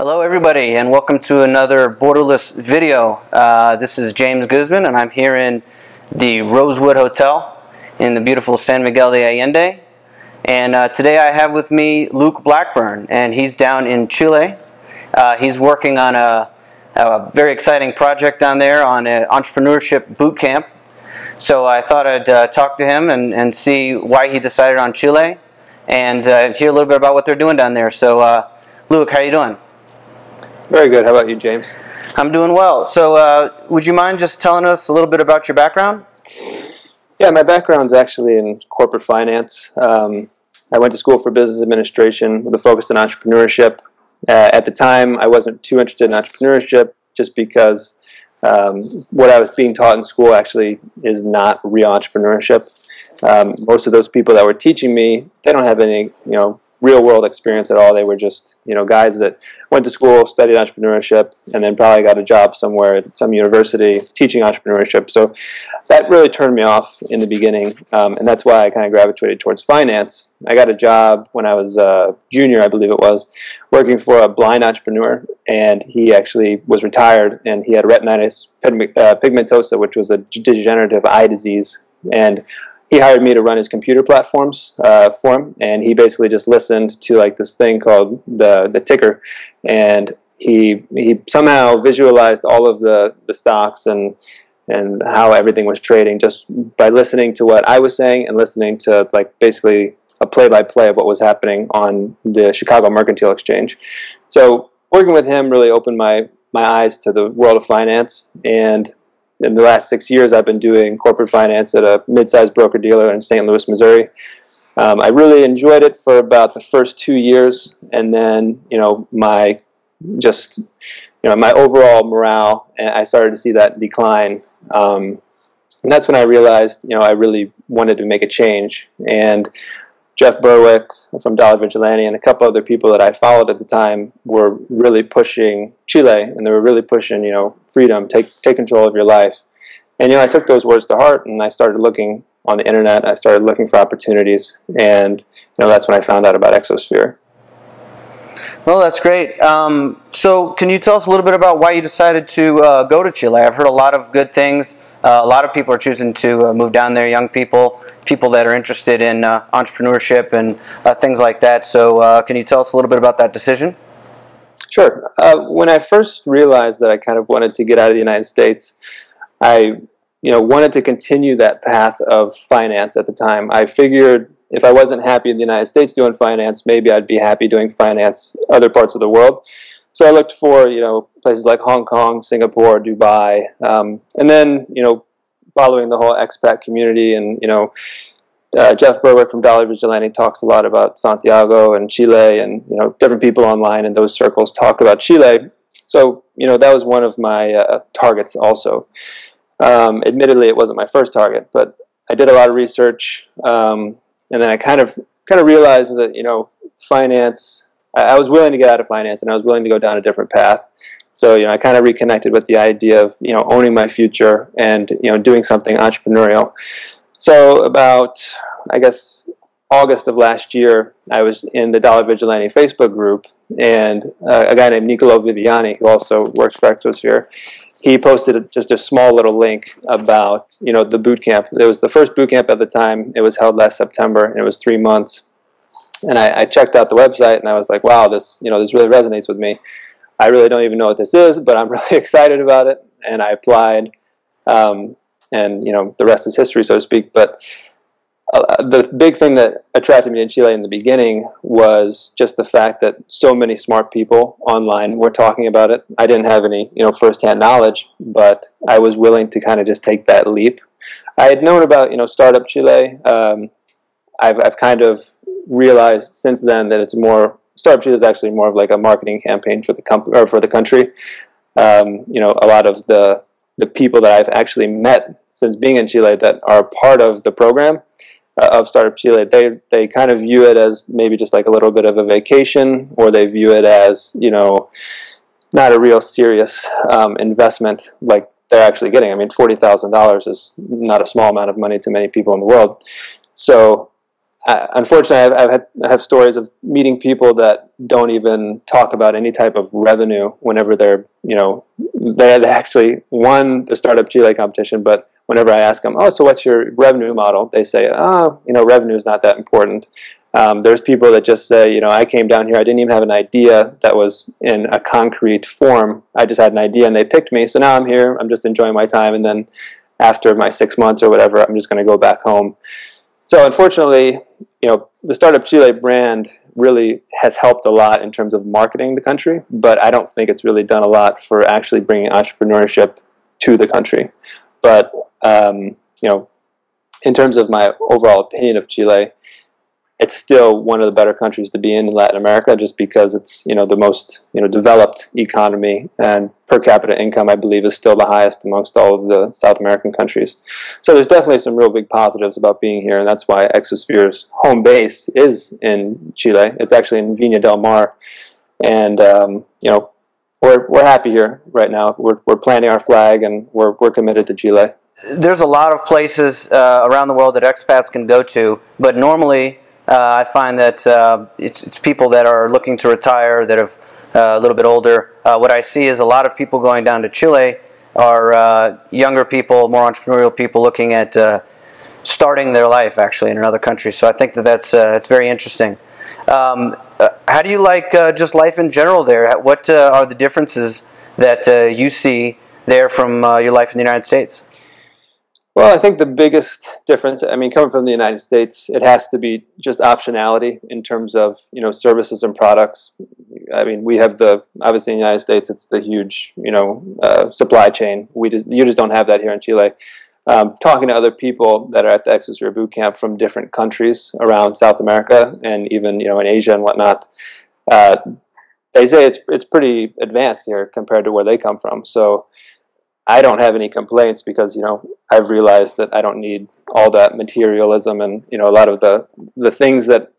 Hello everybody and welcome to another Borderless video. This is James Guzman and I'm here in the Rosewood Hotel in the beautiful San Miguel de Allende. And today I have with me Luke Blackburn, and he's down in Chile. He's working on a very exciting project down there on an entrepreneurship boot camp. So I thought I'd talk to him and see why he decided on Chile and hear a little bit about what they're doing down there. So Luke, how are you doing? Very good. How about you, James? I'm doing well. So would you mind just telling us a little bit about your background? Yeah, my background's actually in corporate finance. I went to school for business administration with a focus on entrepreneurship. At the time, I wasn't too interested in entrepreneurship just because what I was being taught in school actually is not real entrepreneurship. Most of those people that were teaching me, they don't have any, real world experience at all. They were just, guys that went to school, studied entrepreneurship, and then probably got a job somewhere at some university teaching entrepreneurship. So that really turned me off in the beginning, and that's why I kind of gravitated towards finance. I got a job when I was a junior, I believe it was, working for a blind entrepreneur, and he actually was retired, and he had retinitis pigmentosa, which was a degenerative eye disease, and he hired me to run his computer platforms for him, and he basically just listened to like this thing called the ticker, and he somehow visualized all of the stocks and how everything was trading just by listening to what I was saying and listening to like basically a play-by-play of what was happening on the Chicago Mercantile Exchange. So working with him really opened my eyes to the world of finance, and in the last 6 years, I've been doing corporate finance at a mid-sized broker-dealer in St. Louis, Missouri. I really enjoyed it for about the first 2 years, and then, my overall morale, and I started to see that decline. And that's when I realized, I really wanted to make a change. And Jeff Berwick from Dollar Vigilante and a couple other people that I followed at the time were really pushing Chile, and they were really pushing, freedom, take control of your life. And I took those words to heart, and I started looking on the internet. I started looking for opportunities, and that's when I found out about Exosphere. Well, that's great. So can you tell us a little bit about why you decided to go to Chile? I've heard a lot of good things. A lot of people are choosing to move down there, young people that are interested in entrepreneurship and things like that. So can you tell us a little bit about that decision? Sure. When I first realized that I kind of wanted to get out of the United States, I wanted to continue that path of finance at the time. I figured if I wasn't happy in the United States doing finance, maybe I'd be happy doing finance other parts of the world. So I looked for, places like Hong Kong, Singapore, Dubai, and then, following the whole expat community, and, Jeff Berwick from Dollar Vigilante talks a lot about Santiago and Chile, and, different people online in those circles talk about Chile. So, that was one of my targets also. Admittedly, it wasn't my first target, but I did a lot of research, and then I kind of realized that, finance, I was willing to get out of finance, and I was willing to go down a different path. So, I kind of reconnected with the idea of, owning my future and, doing something entrepreneurial. So about, I guess, August of last year, I was in the Dollar Vigilante Facebook group, and a guy named Nicolo Viviani, who also works for Exosphere, he posted just a small little link about, the boot camp. It was the first boot camp at the time. It was held last September, and it was 3 months. And I checked out the website, and I was like, wow, this really resonates with me. I really don't even know what this is, but I'm really excited about it. And I applied, and the rest is history, so to speak. But the big thing that attracted me in Chile in the beginning was just the fact that so many smart people online were talking about it. I didn't have any, firsthand knowledge, but I was willing to kind of just take that leap. I had known about, Startup Chile. I've kind of realized since then that it's more, Startup Chile is actually more of like a marketing campaign for the company or for the country. A lot of the people that I've actually met since being in Chile that are part of the program of Startup Chile, they kind of view it as maybe just like a little bit of a vacation, or they view it as, not a real serious investment like they're actually getting. I mean, $40,000 is not a small amount of money to many people in the world. So unfortunately, I have stories of meeting people that don't even talk about any type of revenue whenever they're, they actually won the Startup Chile competition, but whenever I ask them, oh, so what's your revenue model? They say, oh, revenue is not that important. There's people that just say, I came down here, I didn't even have an idea that was in a concrete form. I just had an idea and they picked me. So now I'm here, I'm just enjoying my time. And then after my 6 months or whatever, I'm just going to go back home. So unfortunately, the Startup Chile brand really has helped a lot in terms of marketing the country, but I don't think it's really done a lot for actually bringing entrepreneurship to the country. But, in terms of my overall opinion of Chile, it's still one of the better countries to be in Latin America, just because it's the most developed economy, and per capita income, I believe, is still the highest amongst all of the South American countries. So there's definitely some real big positives about being here, and that's why Exosphere's home base is in Chile. It's actually in Viña del Mar, and we're happy here right now. We're planting our flag, and we're committed to Chile. There's a lot of places around the world that expats can go to, but normally I find that it's people that are looking to retire, that are a little bit older. What I see is a lot of people going down to Chile are younger people, more entrepreneurial people looking at starting their life actually in another country. So I think that that's very interesting. How do you like just life in general there? What are the differences that you see there from your life in the United States? Well, I think the biggest difference, coming from the United States, it has to be just optionality in terms of, services and products. We have obviously in the United States, it's the huge, supply chain. You just don't have that here in Chile. Talking to other people that are at the Exosphere bootcamp from different countries around South America and even, in Asia and whatnot, they say it's pretty advanced here compared to where they come from. So I don't have any complaints because, I've realized that I don't need all that materialism and, a lot of the things that,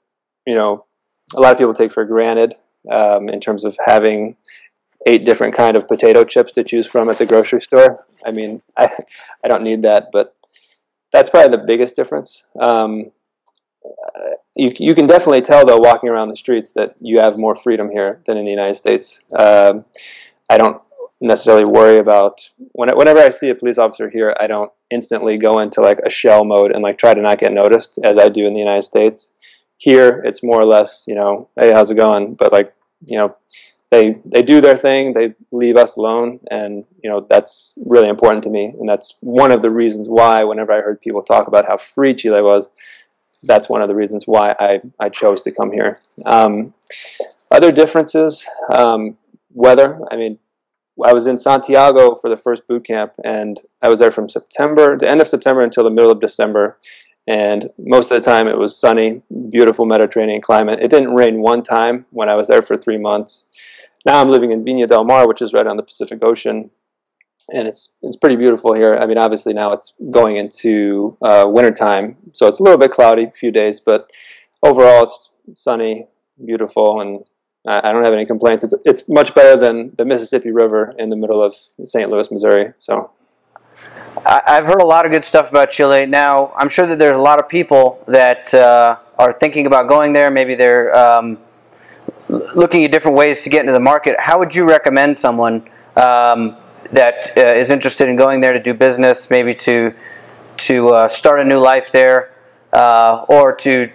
a lot of people take for granted in terms of having 8 different kind of potato chips to choose from at the grocery store. I don't need that, but that's probably the biggest difference. You can definitely tell, though, walking around the streets that you have more freedom here than in the United States. I don't necessarily worry about whenever I see a police officer here, I don't instantly go into like a shell mode and like try to not get noticed as I do in the United States. Here it's more or less, hey, how's it going? But like, they do their thing, they leave us alone, and that's really important to me, and that's one of the reasons why whenever I heard people talk about how free Chile was, that's one of the reasons why I chose to come here. Other differences, weather. I was in Santiago for the first boot camp, and I was there from the end of September until the middle of December, and most of the time it was sunny, beautiful Mediterranean climate. It didn't rain one time when I was there for 3 months. Now I'm living in Viña del Mar, which is right on the Pacific Ocean, and it's pretty beautiful here. Obviously now it's going into wintertime, so it's a little bit cloudy a few days, but overall it's sunny, beautiful, and I don't have any complaints. It's much better than the Mississippi River in the middle of St. Louis, Missouri. So, I've heard a lot of good stuff about Chile. Now, I'm sure that there's a lot of people that are thinking about going there. Maybe they're looking at different ways to get into the market. How would you recommend someone that is interested in going there to do business, maybe to start a new life there, or to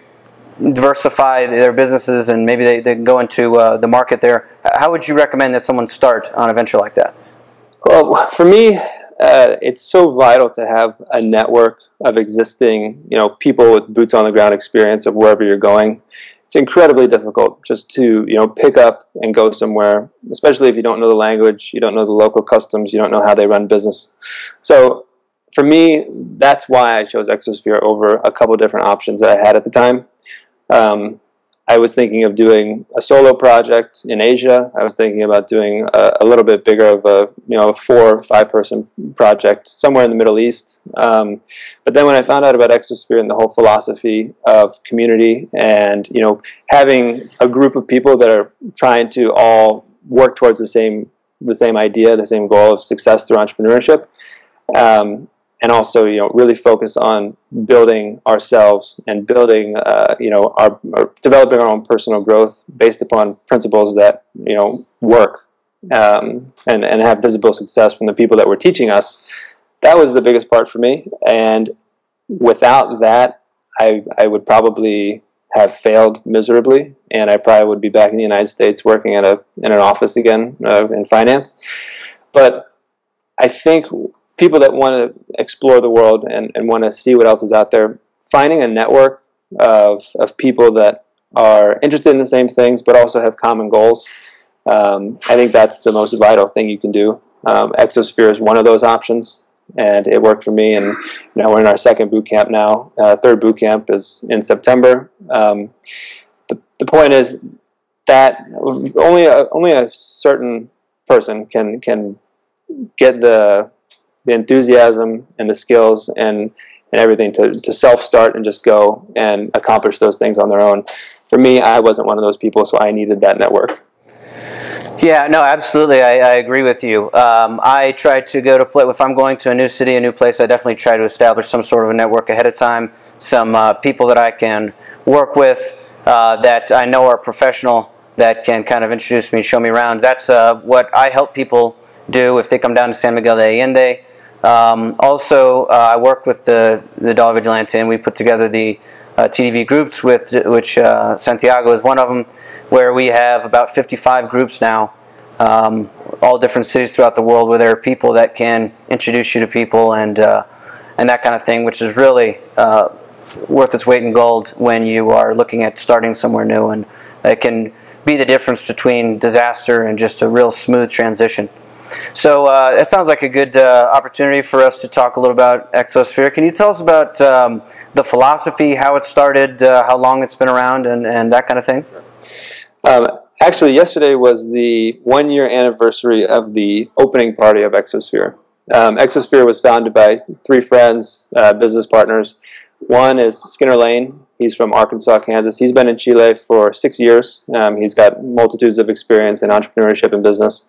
diversify their businesses, and maybe they can go into the market there? How would you recommend that someone start on a venture like that? Well, for me, it's so vital to have a network of existing, people with boots on the ground experience of wherever you're going. It's incredibly difficult just to, pick up and go somewhere, especially if you don't know the language, you don't know the local customs, you don't know how they run business. So for me, that's why I chose Exosphere over a couple different options that I had at the time. I was thinking of doing a solo project in Asia. I was thinking about doing a little bit bigger of a 4 or 5 person project somewhere in the Middle East. But then when I found out about Exosphere and the whole philosophy of community and having a group of people that are trying to all work towards the same idea, the same goal of success through entrepreneurship, and also, really focus on building ourselves and building, our developing our own personal growth based upon principles that, work, and have visible success from the people that were teaching us. That was the biggest part for me. And without that, I would probably have failed miserably, and I probably would be back in the United States working in an office again, in finance. But I think people that want to explore the world and want to see what else is out there, finding a network of people that are interested in the same things but also have common goals, I think that's the most vital thing you can do. Exosphere is one of those options, and it worked for me. And we're in our second boot camp now. Third boot camp is in September. The point is that only a certain person can get the enthusiasm and the skills and everything to self-start and just go and accomplish those things on their own. For me, I wasn't one of those people, so I needed that network. Yeah, no, absolutely. I agree with you. I try to go to play, if I'm going to a new city, a new place, I definitely try to establish some sort of a network ahead of time, some people that I can work with that I know are professional, that can kind of introduce me, show me around. That's what I help people do if they come down to San Miguel de Allende. Also, I work with the Dollar Vigilante, and we put together the TDV groups, which Santiago is one of them, where we have about 55 groups now, all different cities throughout the world, where there are people that can introduce you to people and that kind of thing, which is really worth its weight in gold when you are looking at starting somewhere new, and it can be the difference between disaster and just a real smooth transition. So it sounds like a good opportunity for us to talk a little about Exosphere. Can you tell us about the philosophy, how it started, how long it's been around, and that kind of thing? Actually, yesterday was the 1-year anniversary of the opening party of Exosphere. Exosphere was founded by 3 friends, business partners. One is Skinner Lane. He's from Arkansas, Kansas. He's been in Chile for 6 years. He's got multitudes of experience in entrepreneurship and business.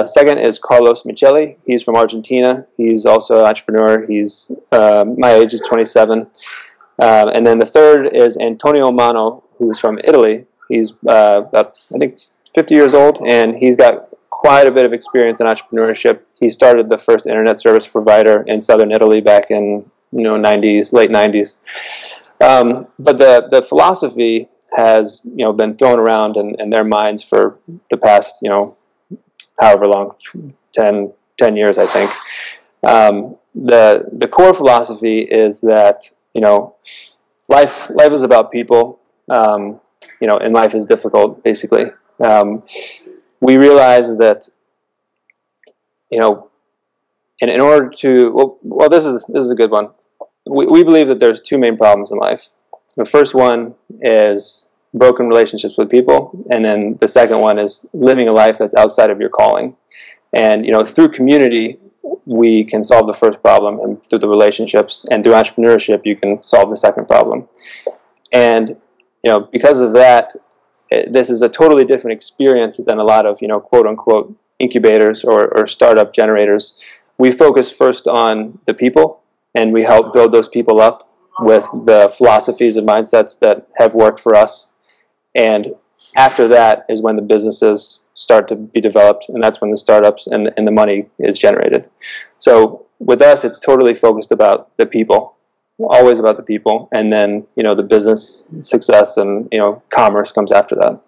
Second is Carlos Micheli. He's from Argentina. He's also an entrepreneur. He's my age is 27. And then the third is Antonio Mano, who's from Italy. He's about, I think, 50 years old, and he's got quite a bit of experience in entrepreneurship. He started the first internet service provider in southern Italy back in late 90s. But the philosophy has been thrown around in their minds for the past however long, 10 years, I think. The core philosophy is that life is about people. And life is difficult, basically. We realize that, in order to, well, this is a good one. We believe that there's 2 main problems in life. The first one is broken relationships with people, and then the second one is living a life that's outside of your calling. And, through community, we can solve the first problem, and through the relationships, and through entrepreneurship, you can solve the second problem. And because of that, this is a totally different experience than a lot of, quote-unquote incubators or startup generators. We focus first on the people, and we help build those people up with the philosophies and mindsets that have worked for us. And after that is when the businesses start to be developed, and that's when the startups and the money is generated. So with us, it's totally focused about the people. Always about the people, and then the business success and commerce comes after that.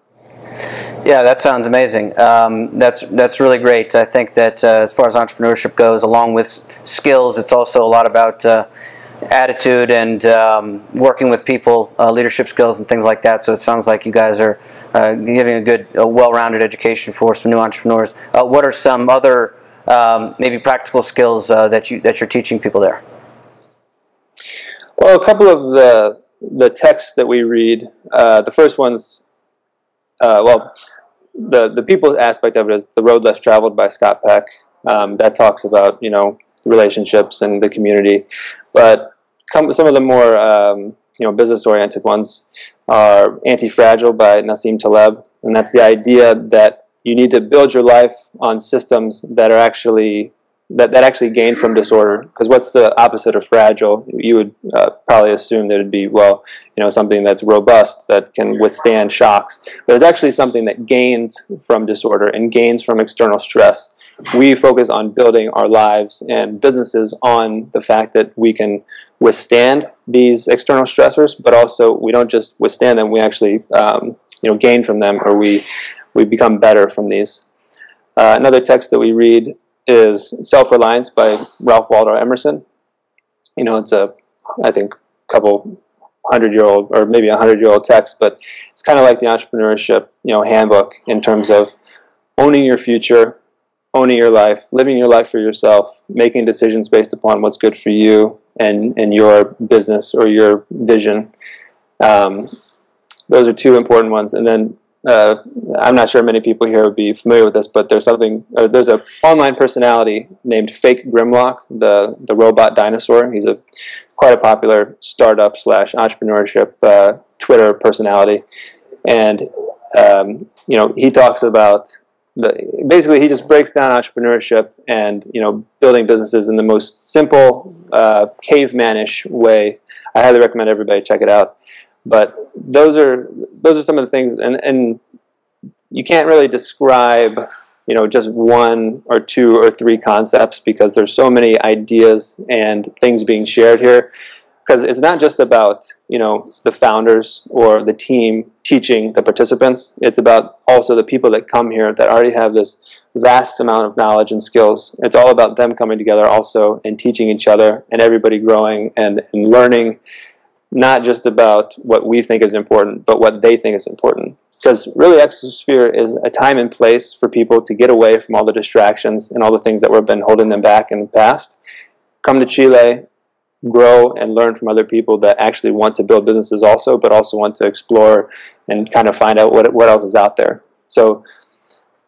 Yeah, that sounds amazing. That's really great. I think that as far as entrepreneurship goes, along with skills, it's also a lot about attitude and working with people, leadership skills and things like that. So it sounds like you guys are giving a well-rounded education for some new entrepreneurs. What are some other maybe practical skills that you're teaching people there? Well, a couple of the texts that we read, the first one's, the people aspect of it is The Road Less Traveled by Scott Peck. That talks about, relationships and the community. But some of the more, business-oriented ones are Anti-Fragile by Nassim Taleb. And that's the idea that you need to build your life on systems that are actually that actually gain from disorder. Because what's the opposite of fragile? You would probably assume that it'd be, well, something that's robust, that can withstand shocks. But it's actually something that gains from disorder and gains from external stress. We focus on building our lives and businesses on the fact that we can withstand these external stressors, but also we don't just withstand them, we actually gain from them, or we become better from these. Another text that we read is Self-Reliance by Ralph Waldo Emerson. It's I think, couple 100-year-old or maybe 100-year-old text, but it's kind of like the entrepreneurship, handbook in terms of owning your future, owning your life, living your life for yourself, making decisions based upon what's good for you and your business or your vision. Those are two important ones. And then I'm not sure many people here would be familiar with this, but there's an online personality named Fake Grimlock, the robot dinosaur. He's quite a popular startup / entrepreneurship Twitter personality, and he talks about basically he just breaks down entrepreneurship and building businesses in the most simple cavemanish way. I highly recommend everybody check it out. But those are some of the things, and you can't really describe just one or two or three concepts, because there's so many ideas and things being shared here. Because it's not just about the founders or the team teaching the participants. It's about also the people that come here that already have this vast amount of knowledge and skills. It's all about them coming together also and teaching each other, and everybody growing and learning, not just about what we think is important, but what they think is important. Because really Exosphere is a time and place for people to get away from all the distractions and all the things that have been holding them back in the past. Come to Chile, grow and learn from other people that actually want to build businesses also, but also want to explore and kind of find out what else is out there. So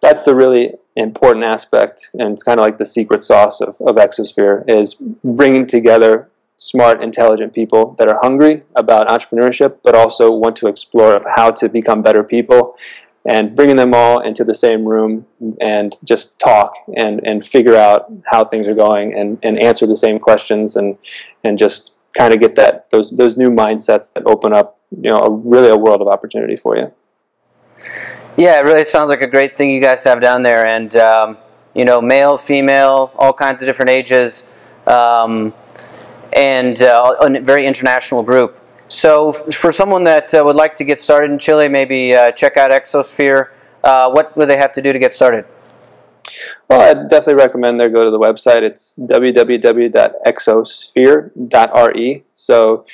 that's the really important aspect, and it's kind of like the secret sauce of Exosphere, is bringing together smart, intelligent people that are hungry about entrepreneurship, but also want to explore of how to become better people, and bringing them all into the same room and just talk and figure out how things are going and answer the same questions and just kind of get those new mindsets that open up really a world of opportunity for you. Yeah, it really sounds like a great thing you guys have down there, and male, female, all kinds of different ages, and a very international group. So for someone that would like to get started in Chile, maybe check out Exosphere, what would they have to do to get started? Well, I'd definitely recommend they go to the website. It's www.exosphere.re. So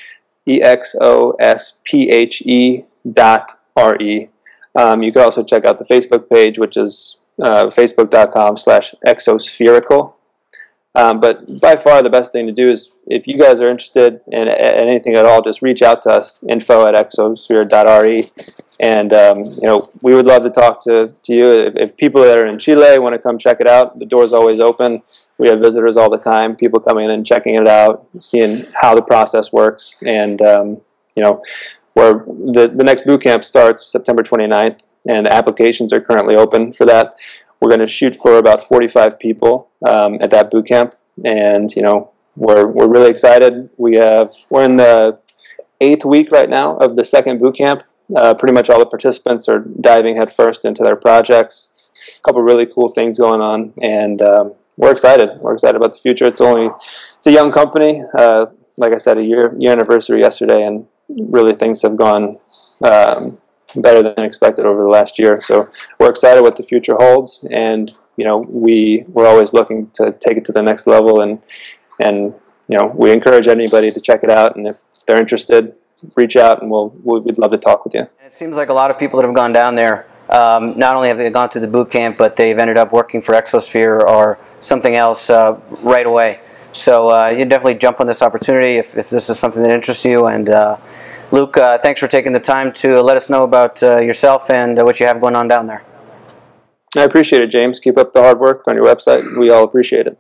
EXOSPHE.RE. You could also check out the Facebook page, which is facebook.com/exospherical. But by far the best thing to do is, if you guys are interested in anything at all, just reach out to us, info@exosphere.re, and we would love to talk to you. If people that are in Chile want to come check it out, the door's always open. We have visitors all the time, people coming in and checking it out, seeing how the process works, and where the next boot camp starts September 29th, and the applications are currently open for that. We're going to shoot for about 45 people at that boot camp, and we're really excited. We're in the 8th week right now of the 2nd boot camp. Pretty much all the participants are diving headfirst into their projects. A couple really cool things going on, and we're excited. We're excited about the future. It's a young company. Like I said, a year anniversary yesterday, and really things have gone better than expected over the last year. So we're excited what the future holds, and we're always looking to take it to the next level, and we encourage anybody to check it out, and if they're interested, reach out, and we'd love to talk with you. It seems like a lot of people that have gone down there, not only have they gone through the boot camp, but they've ended up working for Exosphere or something else right away. So you definitely jump on this opportunity if this is something that interests you. And Luke, thanks for taking the time to let us know about yourself and what you have going on down there. I appreciate it, James. Keep up the hard work on your website. We all appreciate it.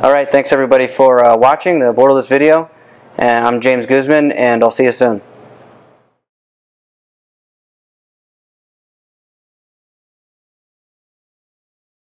All right, thanks everybody for watching the Borderless video. I'm James Guzman, and I'll see you soon.